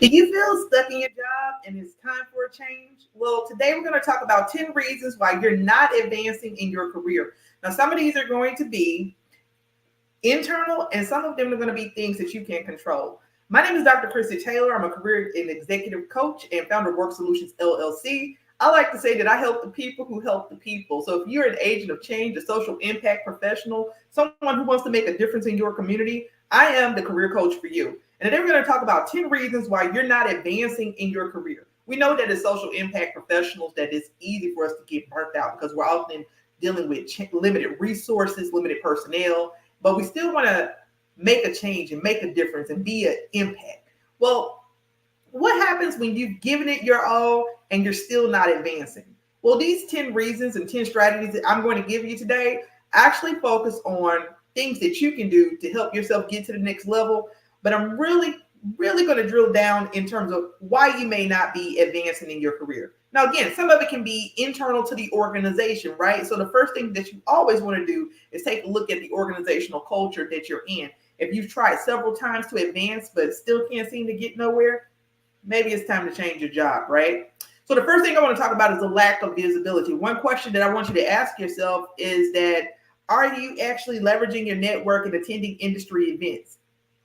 Do you feel stuck in your job and it's time for a change? Well, today we're going to talk about 10 reasons why you're not advancing in your career. Now, some of these are going to be internal, and some of them are going to be things that you can't control. My name is Dr. Kristy Taylor. I'm a career and executive coach and founder of Work Solutions LLC. I like to say that I help the people who help the people. So if you're an agent of change, a social impact professional, someone who wants to make a difference in your community, I am the career coach for you. And today we're going to talk about 10 reasons why you're not advancing in your career. We know that as social impact professionals that it's easy for us to get burnt out because we're often dealing with limited resources, limited personnel, but we still want to make a change and make a difference and be an impact. Well, what happens when you've given it your all and you're still not advancing? Well, these 10 reasons and 10 strategies that I'm going to give you today actually focus on things that you can do to help yourself get to the next level. But I'm really going to drill down in terms of why you may not be advancing in your career. Now, again, some of it can be internal to the organization, right? So the first thing that you always want to do is take a look at the organizational culture that you're in. If you've tried several times to advance but still can't seem to get nowhere, maybe it's time to change your job, right? So the first thing I want to talk about is the lack of visibility. One question that I want you to ask yourself is that, are you actually leveraging your network and attending industry events?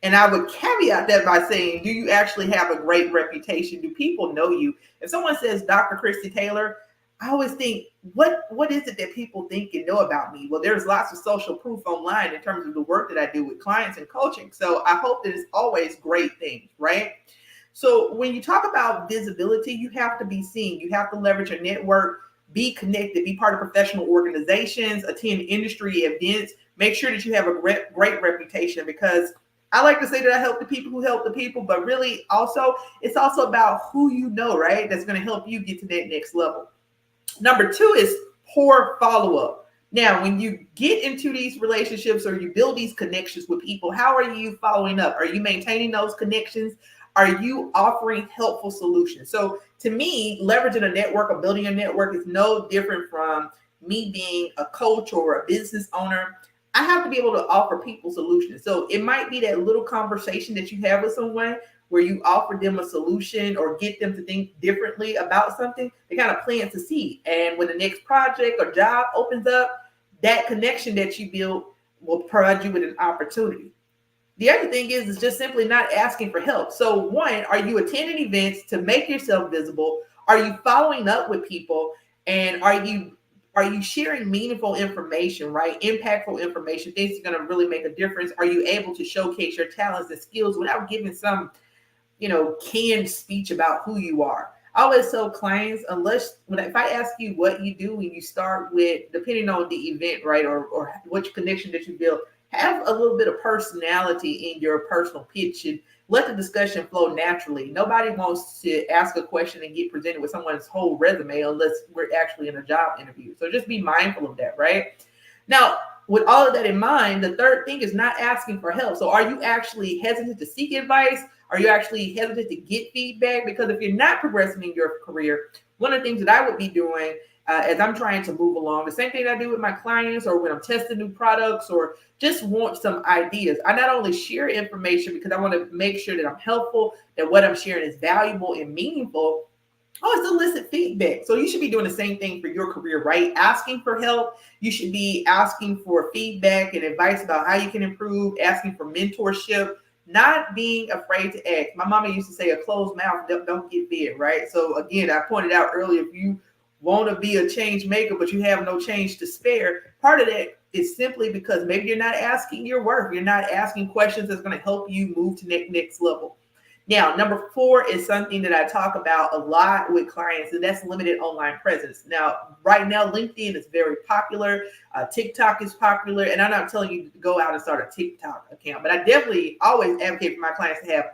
And I would caveat that by saying, do you actually have a great reputation? Do people know you? If someone says Dr. Kristy Taylor, I always think, what is it that people think and know about me? Well, there's lots of social proof online in terms of the work that I do with clients and coaching. So I hope that it's always great things, right? So when you talk about visibility, you have to be seen. You have to leverage your network, be connected, be part of professional organizations, attend industry events, make sure that you have a great reputation, because I like to say that I help the people who help the people, but really also, it's also about who you know, right? That's going to help you get to that next level. Number 2 is poor follow-up. Now, when you get into these relationships or you build these connections with people, how are you following up? Are you maintaining those connections? Are you offering helpful solutions? So to me, leveraging a network or building a network is no different from me being a coach or a business owner. I have to be able to offer people solutions. So it might be that little conversation that you have with someone where you offer them a solution or get them to think differently about something. They kind of plant a seed. And when the next project or job opens up, that connection that you build will provide you with an opportunity. The other thing is just simply not asking for help. So one, are you attending events to make yourself visible? Are you following up with people? And are you sharing meaningful information, right? Impactful information, things that are going to really make a difference? Are you able to showcase your talents and skills without giving some, canned speech about who you are? I always tell clients, if I ask you what you do when you start with, depending on the event, right, or which connection that you build, have a little bit of personality in your personal pitch and let the discussion flow naturally. Nobody wants to ask a question and get presented with someone's whole resume unless we're actually in a job interview. So just be mindful of that, right? Now, with all of that in mind, the third thing is not asking for help. So are you actually hesitant to seek advice? Are you actually hesitant to get feedback? Because if you're not progressing in your career, one of the things that I would be doing as I'm trying to move along, the same thing I do with my clients or when I'm testing new products or just want some ideas. I not only share information because I want to make sure that I'm helpful, that what I'm sharing is valuable and meaningful. Oh, it's solicit feedback. So you should be doing the same thing for your career, right? Asking for help. You should be asking for feedback and advice about how you can improve, asking for mentorship, not being afraid to ask. My mama used to say a closed mouth don't get fed, right? So again, I pointed out earlier, if you want to be a change maker, but you have no change to spare, part of that is simply because maybe you're not asking your worth. You're not asking questions that's going to help you move to next level. Now, number 4 is something that I talk about a lot with clients, and that's limited online presence. Now, right now, LinkedIn is very popular. TikTok is popular, and I'm not telling you to go out and start a TikTok account, but I definitely always advocate for my clients to have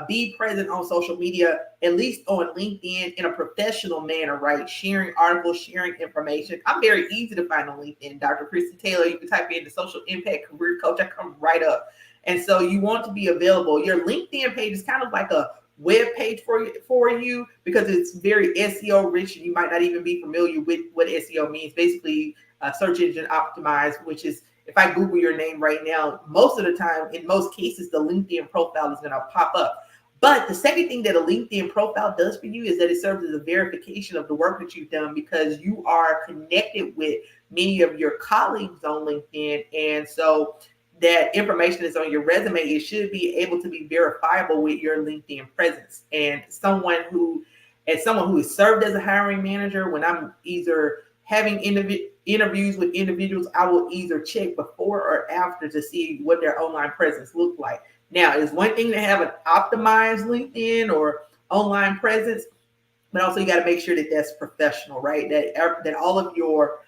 be present on social media, at least on LinkedIn, in a professional manner, right? Sharing articles, sharing information. I'm very easy to find on LinkedIn. Dr. Kristy Taylor, you can type in the social impact career coach. I come right up. And so you want to be available. Your LinkedIn page is kind of like a web page for you because it's very SEO rich, and you might not even be familiar with what SEO means. Basically, search engine optimized, which is, if I Google your name right now, most of the time, in most cases, the LinkedIn profile is going to pop up. But the second thing that a LinkedIn profile does for you is that it serves as a verification of the work that you've done, because you are connected with many of your colleagues on LinkedIn. And so that information is on your resume. It should be able to be verifiable with your LinkedIn presence. And as someone who has served as a hiring manager, when I'm either having interviews with individuals, I will either check before or after to see what their online presence looks like. Now, it's one thing to have an optimized LinkedIn or online presence, but also you got to make sure that that's professional, right? That all of your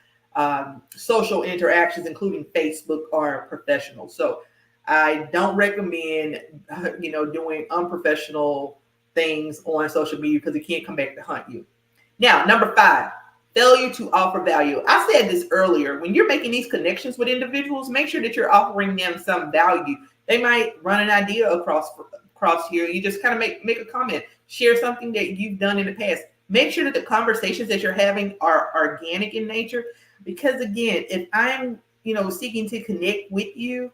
social interactions, including Facebook, are professional. So I don't recommend, doing unprofessional things on social media, because it can't come back to hunt you. Now, number 5, failure to offer value. I said this earlier. When you're making these connections with individuals, make sure that you're offering them some value. They might run an idea across here. You just kind of make a comment, share something that you've done in the past. Make sure that the conversations that you're having are organic in nature. Because again, if I'm, seeking to connect with you,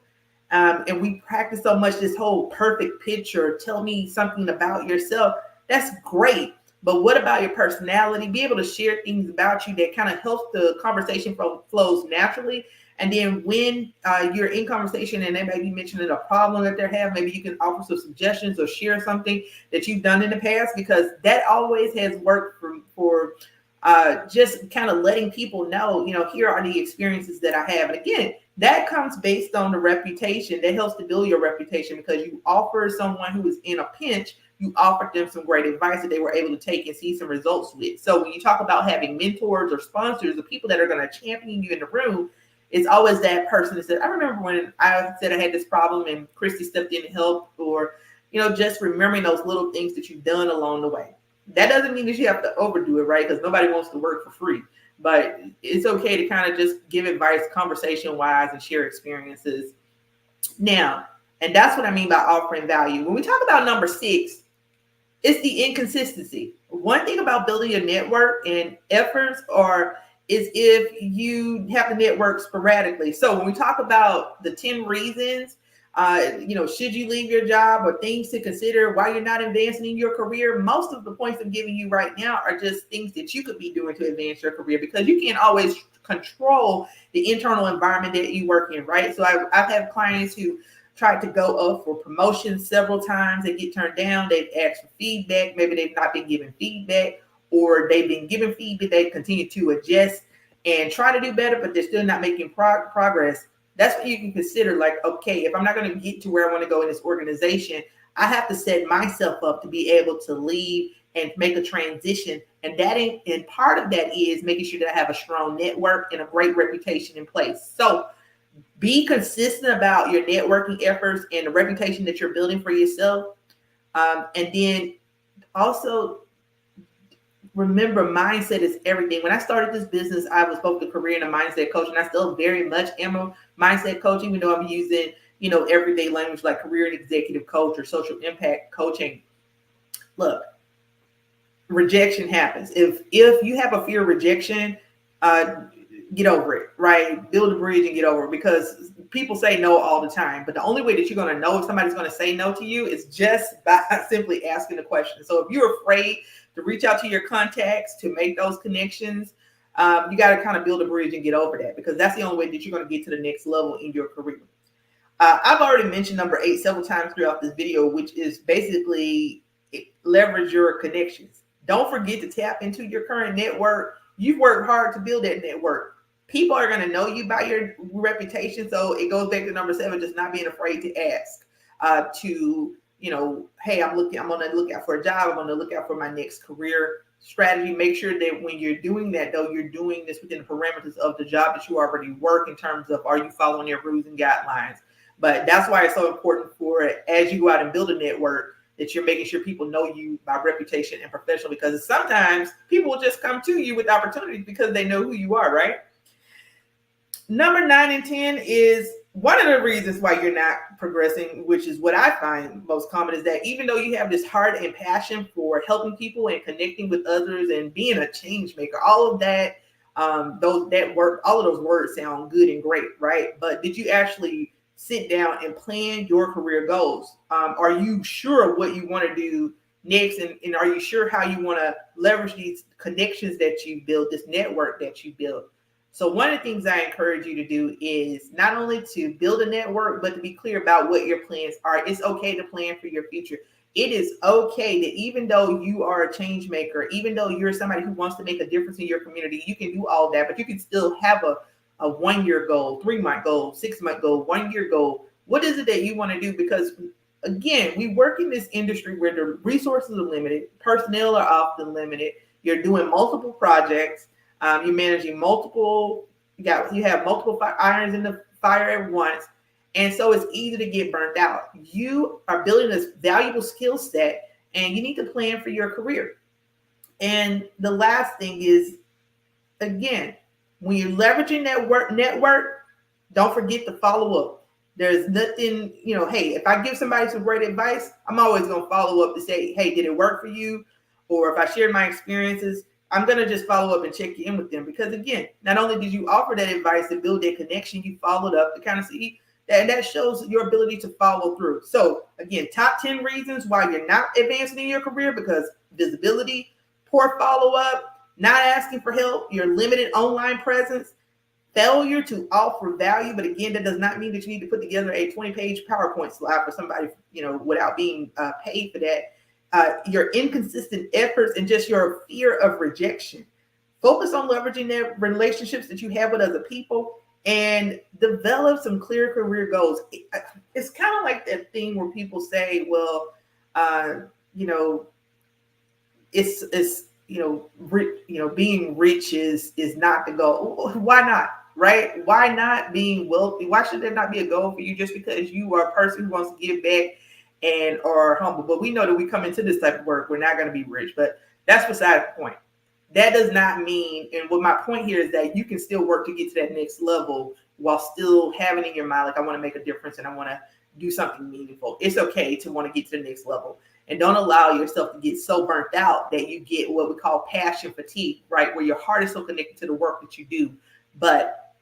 and we practice so much this whole perfect picture, tell me something about yourself, that's great. But what about your personality? Be able to share things about you that kind of helps the conversation flows naturally. And then when you're in conversation and they may be mentioning a problem that they're having, maybe you can offer some suggestions or share something that you've done in the past, because that always has worked for just kind of letting people know, here are the experiences that I have. And again, that comes based on the reputation. That helps to build your reputation, because you offer someone who is in a pinch, you offered them some great advice that they were able to take and see some results with. So when you talk about having mentors or sponsors or people that are going to champion you in the room, it's always that person that said, I remember when I said I had this problem and Kristy stepped in to help, or, just remembering those little things that you've done along the way. That doesn't mean that you have to overdo it, right? Because nobody wants to work for free. But it's okay to kind of just give advice conversation-wise and share experiences. Now, and that's what I mean by offering value. When we talk about number 6, it's the inconsistency. One thing about building a network and efforts is if you have to network sporadically. So when we talk about the 10 reasons, should you leave your job, or things to consider why you're not advancing in your career, most of the points I'm giving you right now are just things that you could be doing to advance your career, because you can't always control the internal environment that you work in, right? So I've had clients who tried to go up for promotions several times. They get turned down. They've asked for feedback. Maybe they've not been given feedback, or they've been given feedback. They continue to adjust and try to do better, but they're still not making progress. That's what you can consider. Like, okay, if I'm not going to get to where I want to go in this organization, I have to set myself up to be able to leave and make a transition. And part of that is making sure that I have a strong network and a great reputation in place. So be consistent about your networking efforts and the reputation that you're building for yourself. And then also remember, mindset is everything. When I started this business, I was both a career and a mindset coach, and I still very much am a mindset coach, even though I'm using, everyday language like career and executive coach or social impact coaching. Look, rejection happens. If you have a fear of rejection, get over it, right? Build a bridge and get over it, because people say no all the time. But the only way that you're going to know if somebody's going to say no to you is just by simply asking the question. So if you're afraid to reach out to your contacts, to make those connections, you got to kind of build a bridge and get over that, because that's the only way that you're going to get to the next level in your career. I've already mentioned number 8 several times throughout this video, which is basically leverage your connections. Don't forget to tap into your current network. You've worked hard to build that network. People are going to know you by your reputation. So it goes back to number 7, just not being afraid to ask, hey, I'm on the lookout for a job. I'm on the lookout for my next career strategy. Make sure that when you're doing that, though, you're doing this within the parameters of the job that you already work, in terms of, are you following their rules and guidelines? But that's why it's so important as you go out and build a network, that you're making sure people know you by reputation and professional, because sometimes people will just come to you with opportunities because they know who you are, right? Number 9 and 10 is one of the reasons why you're not progressing, which is what I find most common, is that even though you have this heart and passion for helping people and connecting with others and being a change maker, all of that, all of those words sound good and great, right? But did you actually sit down and plan your career goals. Are you sure what you want to do next? And are you sure how you want to leverage these connections that you build, this network that you build? So one of the things I encourage you to do is not only to build a network, but to be clear about what your plans are. It's okay to plan for your future. It is okay that even though you are a change maker, even though you're somebody who wants to make a difference in your community, you can do all that, but you can still have a 1 year goal, 3-month goal, 6-month goal, 1 year goal. What is it that you want to do? Because again, we work in this industry where the resources are limited, personnel are often limited. You're doing multiple projects. You're managing multiple, you have multiple irons in the fire at once. And so it's easy to get burnt out. You are building this valuable skill set and you need to plan for your career. And the last thing is, again, when you're leveraging that network, don't forget to follow up. There's nothing, hey, if I give somebody some great advice, I'm always going to follow up to say, hey, did it work for you? Or if I share my experiences, I'm going to just follow up and check in with them. Because again, not only did you offer that advice to build that connection, you followed up to kind of see that shows your ability to follow through. So again, top 10 reasons why you're not advancing in your career: because visibility, poor follow-up, not asking for help, your limited online presence, failure to offer value. But again, that does not mean that you need to put together a 20-page PowerPoint slide for somebody, without being paid for that. Your inconsistent efforts and just your fear of rejection. Focus on leveraging the relationships that you have with other people and develop some clear career goals. It's kind of like that thing where people say, well, it's being rich is not the goal. Why not? Right? Why not being wealthy? Why should there not be a goal for you just because you are a person who wants to give back and are humble? But we know that we come into this type of work, we're not going to be rich. But that's beside the point. That does not mean, and what my point here is that you can still work to get to that next level while still having in your mind, like, I want to make a difference and I want to do something meaningful. It's okay to want to get to the next level. And don't allow yourself to get so burnt out that you get what we call passion fatigue, right? Where your heart is so connected to the work that you do, but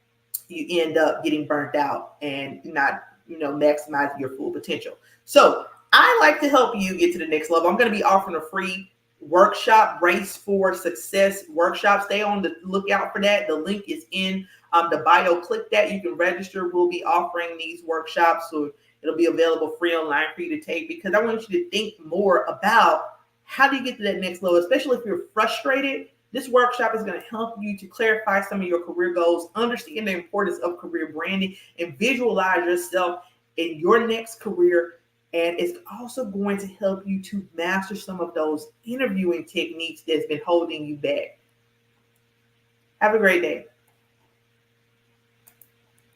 you end up getting burnt out and not, maximizing your full potential. So I like to help you get to the next level. I'm going to be offering a free workshop, Race for Success workshop. Stay on the lookout for that. The link is in the bio. Click that. You can register. We'll be offering these workshops, so it'll be available free online for you to take, because I want you to think more about how do you get to that next level, especially if you're frustrated. This workshop is going to help you to clarify some of your career goals, understand the importance of career branding, and visualize yourself in your next career. And it's also going to help you to master some of those interviewing techniques that's been holding you back. Have a great day.